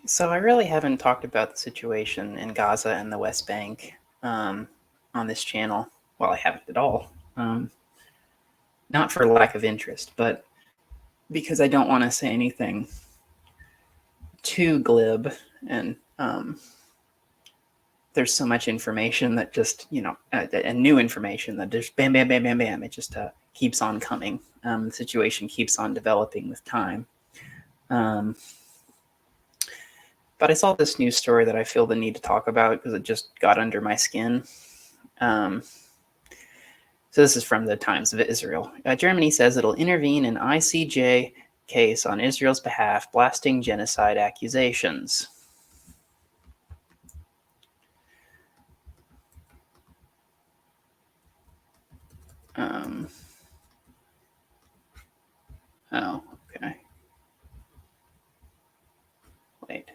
So I really haven't talked about the situation in Gaza and the West Bank on this channel. Well, I haven't at all. Not for lack of interest, but because I don't want to say anything too glib, and there's so much information that just, and new information that just bam, bam, bam, bam, bam. It just keeps on coming. The situation keeps on developing with time. But I saw this news story that I feel the need to talk about because it just got under my skin. So this is from the Times of Israel. Germany says it'll intervene in ICJ case on Israel's behalf, blasting genocide accusations. Oh, okay. Wait.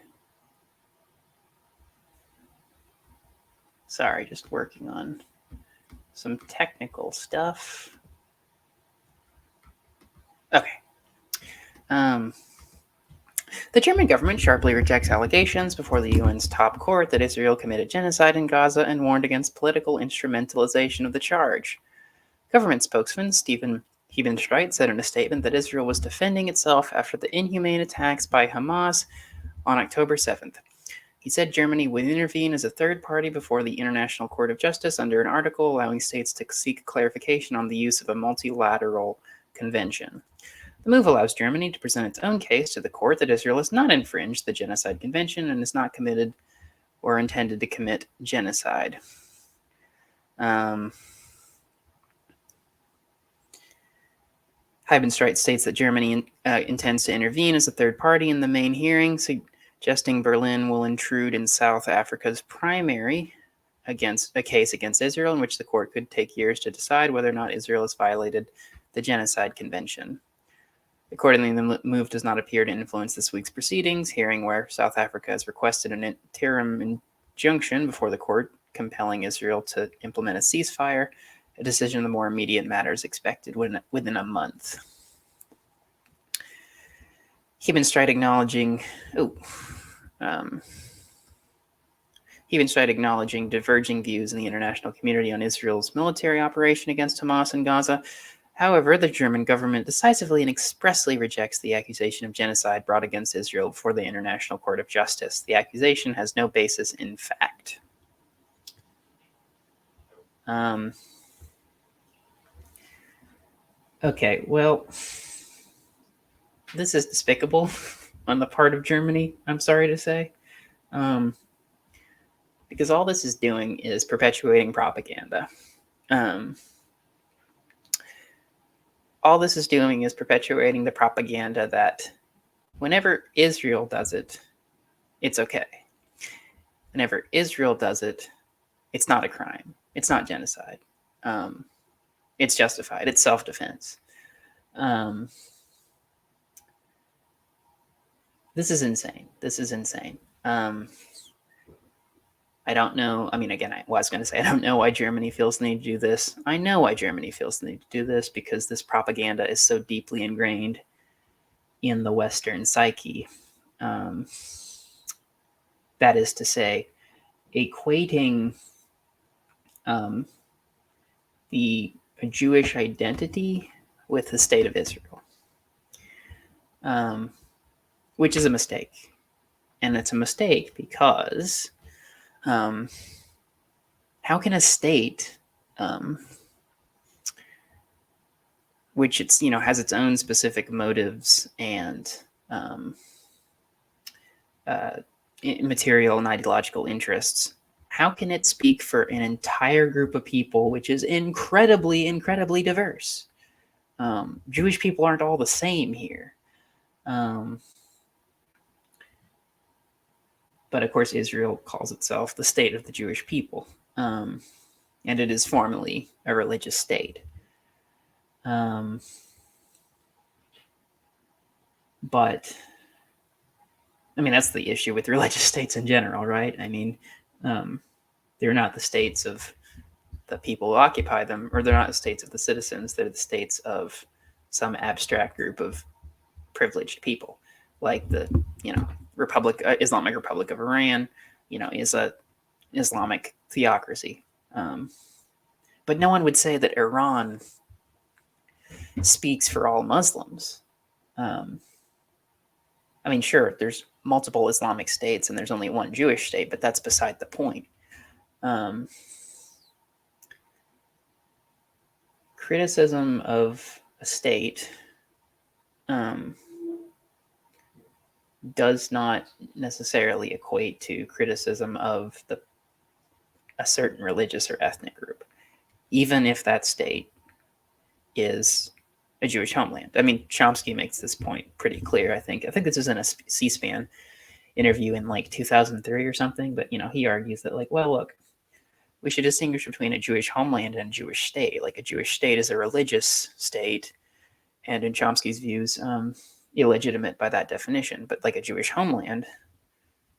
Sorry, just working on some technical stuff. Okay. The German government sharply rejects allegations before the UN's top court that Israel committed genocide in Gaza and warned against political instrumentalization of the charge. Government spokesman Stephen Hebenstreit said in a statement that Israel was defending itself after the inhumane attacks by Hamas on October 7th. He said Germany would intervene as a third party before the International Court of Justice under an article allowing states to seek clarification on the use of a multilateral convention. The move allows Germany to present its own case to the court that Israel has not infringed the Genocide Convention and is not committed or intended to commit genocide. Hebenstreit states that Germany intends to intervene as a third party in the main hearing, suggesting Berlin will intrude in South Africa's primary against a case against Israel, in which the court could take years to decide whether or not Israel has violated the Genocide Convention. Accordingly, the move does not appear to influence this week's proceedings, hearing where South Africa has requested an interim injunction before the court, compelling Israel to implement a ceasefire. A decision on the more immediate matters expected within a month. Hebenstreit acknowledging diverging views in the international community on Israel's military operation against Hamas in Gaza. However, the German government decisively and expressly rejects the accusation of genocide brought against Israel before the International Court of Justice. The accusation has no basis in fact. Okay, well, this is despicable on the part of Germany, I'm sorry to say. Because all this is doing is perpetuating propaganda. All this is doing is perpetuating the propaganda that whenever Israel does it, it's okay. Whenever Israel does it, it's not a crime. It's not genocide. It's justified. It's self-defense. This is insane. I don't know. I mean, again, I was going to say, I don't know why Germany feels the need to do this. I know why Germany feels the need to do this, because this propaganda is so deeply ingrained in the Western psyche. That is to say, equating the Jewish identity with the state of Israel, which is a mistake. And it's a mistake because how can a state, which it's, has its own specific motives and material and ideological interests, how can it speak for an entire group of people which is incredibly, incredibly diverse? Jewish people aren't all the same here. But of course, Israel calls itself the state of the Jewish people, and it is formally a religious state. But, I mean, that's the issue with religious states in general, right? I mean, they're not the states of the people who occupy them, or they're not the states of the citizens. They're the states of some abstract group of privileged people, like the Islamic Republic of Iran, is a Islamic theocracy. But no one would say that Iran speaks for all Muslims. I mean, sure, there's multiple Islamic states and there's only one Jewish state, but that's beside the point. Criticism of a state does not necessarily equate to criticism of a certain religious or ethnic group, even if that state is a Jewish homeland. I mean, Chomsky makes this point pretty clear. I think this was in a C-SPAN interview in like 2003 or something. But he argues that, like, well, look, we should distinguish between a Jewish homeland and a Jewish state. Like, a Jewish state is a religious state, and in Chomsky's views, illegitimate by that definition. But like a Jewish homeland,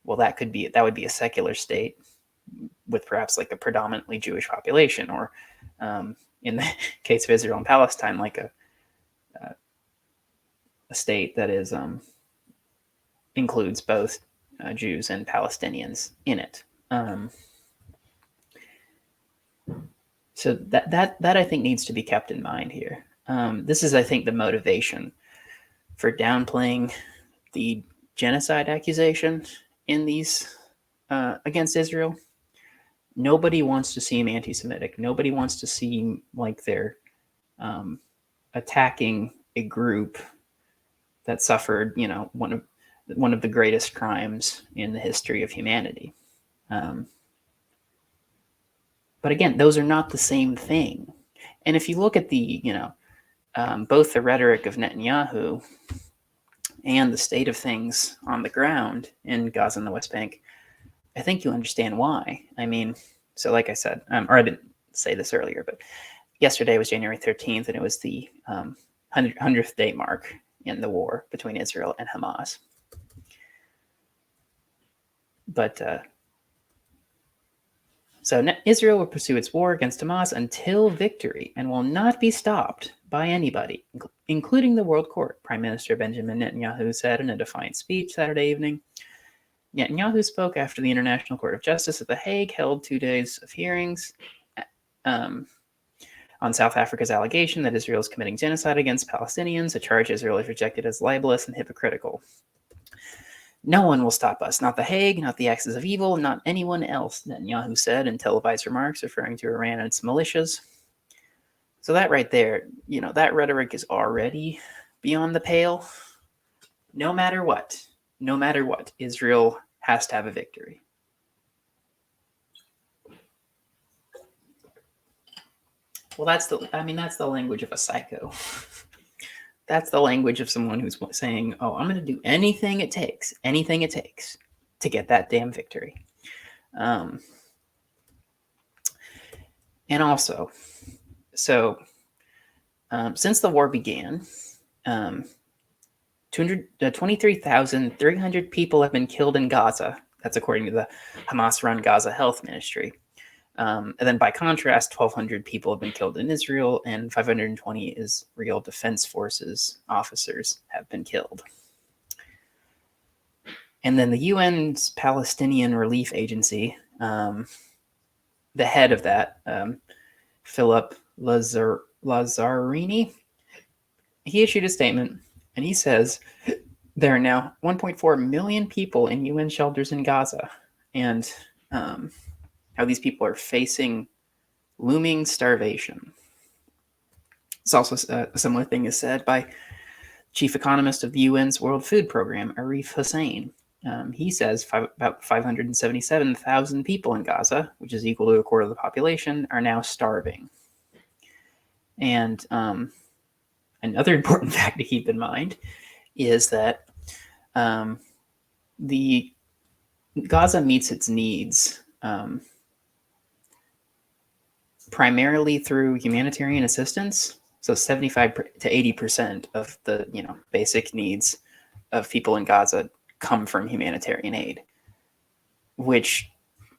well, that would be a secular state with perhaps like a predominantly Jewish population, or in the case of Israel and Palestine, like a state that is includes both Jews and Palestinians in it. So that I think needs to be kept in mind here. This is, I think, the motivation for downplaying the genocide accusation in these against Israel. Nobody wants to seem anti-Semitic. Nobody wants to seem like they're attacking a group that suffered, one of the greatest crimes in the history of humanity. But again, those are not the same thing. And if you look at the, both the rhetoric of Netanyahu and the state of things on the ground in Gaza and the West Bank, I think you understand why. I mean, so like I said, or I didn't say this earlier, but yesterday was January 13th, and it was the 100th day mark in the war between Israel and Hamas. But so Israel will pursue its war against Hamas until victory and will not be stopped by anybody, including the World Court, Prime Minister Benjamin Netanyahu said in a defiant speech Saturday evening. Netanyahu spoke after the International Court of Justice at The Hague held 2 days of hearings on South Africa's allegation that Israel is committing genocide against Palestinians, a charge Israel has rejected as libelous and hypocritical. No one will stop us, not The Hague, not the axis of evil, not anyone else, Netanyahu said in televised remarks referring to Iran and its militias. So that right there, that rhetoric is already beyond the pale. No matter what, Israel has to have a victory. Well, that's the language of a psycho. That's the language of someone who's saying, oh, I'm going to do anything it takes to get that damn victory. And also, so since the war began, 23,300 people have been killed in Gaza. That's according to the Hamas-run Gaza Health Ministry. And then by contrast, 1,200 people have been killed in Israel, and 520 Israel Defense Forces officers have been killed. And then the UN's Palestinian Relief Agency, the head of that, Philip Lazzarini, he issued a statement, and he says there are now 1.4 million people in UN shelters in Gaza, and how these people are facing looming starvation. It's also a similar thing is said by chief economist of the UN's World Food Program, Arif Hussein. He says about 577,000 people in Gaza, which is equal to a quarter of the population, are now starving. And another important fact to keep in mind is that the Gaza meets its needs primarily through humanitarian assistance. So 75 to 80% of the basic needs of people in Gaza come from humanitarian aid, which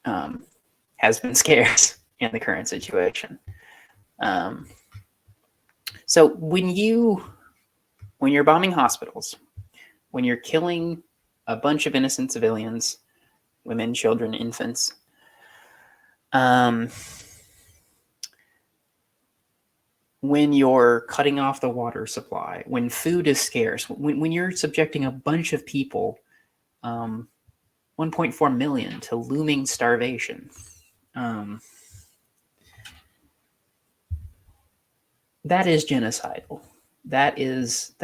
has been scarce in the current situation. So when you're bombing hospitals, when you're killing a bunch of innocent civilians, women, children, infants. When you're cutting off the water supply, when food is scarce, when you're subjecting a bunch of people, 1.4 million, to looming starvation, that is genocidal. That is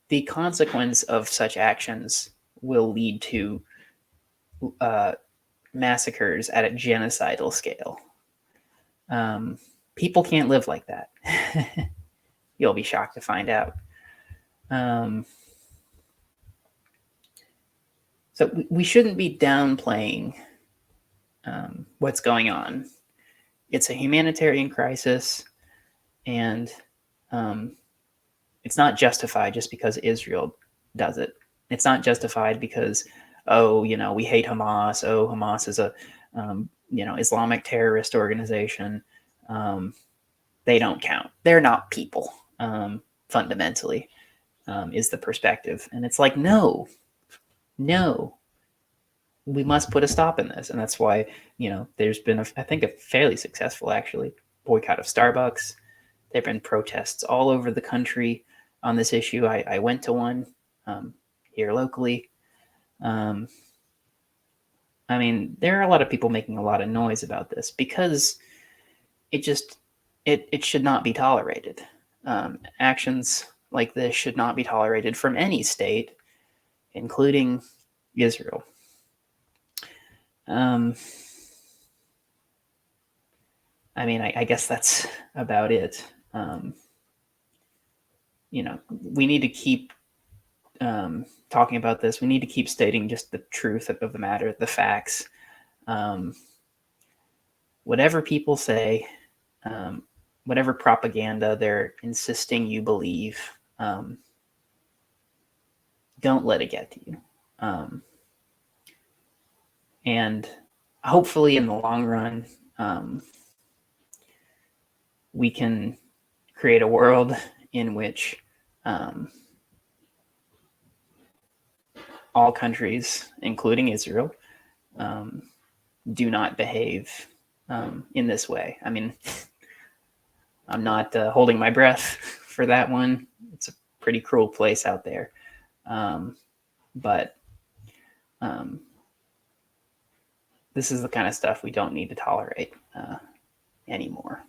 the consequence of such actions will lead to massacres at a genocidal scale. People can't live like that. You'll be shocked to find out. So we shouldn't be downplaying what's going on. It's a humanitarian crisis, and it's not justified just because Israel does it. It's not justified because, we hate Hamas. Oh, Hamas is a, Islamic terrorist organization. They don't count. They're not people, fundamentally, is the perspective. And it's like, no, we must put a stop in this. And that's why, there's been, I think, a fairly successful, actually, boycott of Starbucks. There have been protests all over the country on this issue. I went to one here locally. There are a lot of people making a lot of noise about this because it should not be tolerated. Actions like this should not be tolerated from any state, including Israel. I guess that's about it. We need to keep talking about this. We need to keep stating just the truth of the matter, the facts. Whatever people say, whatever propaganda they're insisting you believe, don't let it get to you. And hopefully in the long run, we can create a world in which all countries, including Israel, do not behave in this way. I'm not holding my breath for that one. It's a pretty cruel place out there. But this is the kind of stuff we don't need to tolerate anymore.